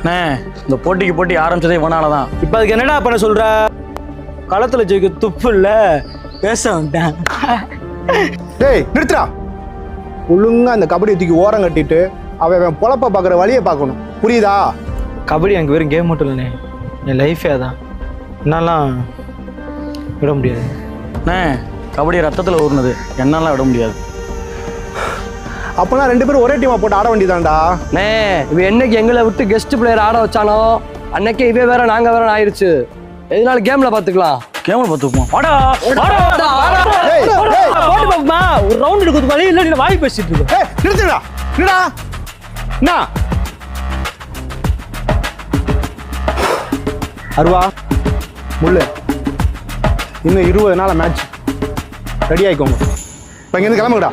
அண்ணே இந்த போட்டிக்கு போட்டி ஆரம்பிச்சதே இவனால தான். இப்போ அதுக்கு என்னடா பண்ண சொல்ற? களத்தில் ஜெயிக்க துப்பு இல்லை, பேச வந்துட்டேன். டேய் நிறுத்துறா. ஒழுங்கா அந்த கபடி தூக்கி ஓரம் கட்டிட்டு அவன் பொழப்ப பார்க்குற வழியை பார்க்கணும், புரியுதா? கபடி எனக்கு வெறும் கேம் மட்டும் இல்லைண்ணே, என் லைஃபே அதான். என்னாலாம் விட முடியாது. அண்ணே கபடி ரத்தத்தில் ஊறினது, என்னாலாம் விட முடியாது. அப்போனா 2 பேரும் ஒரே டீமா போட்டு ஆட வேண்டியதான்டா. நே இவன் என்னைக்கு எங்களை விட்டு கெஸ்ட் பிளேயர் ஆட வச்சானோ அன்னைக்கே இவே வேற நாங்க வேற ஆயிருச்சு. எதனால கேம்ல பாத்துக்கலாம். கேமரா பார்த்துப்போம். ஒரு ரவுண்ட் எடுக்கிறது வழி இல்லை, நீ வாய் பேசிட்டு இருக்க. நிறுத்துடா. என்னடா என்ன அருவா முள்ளு, இன்னும் 20 நாள் மேட்ச். ரெடி ஆயிக்கோங்க. இப்போ இங்கேருந்து கிளம்புங்கடா.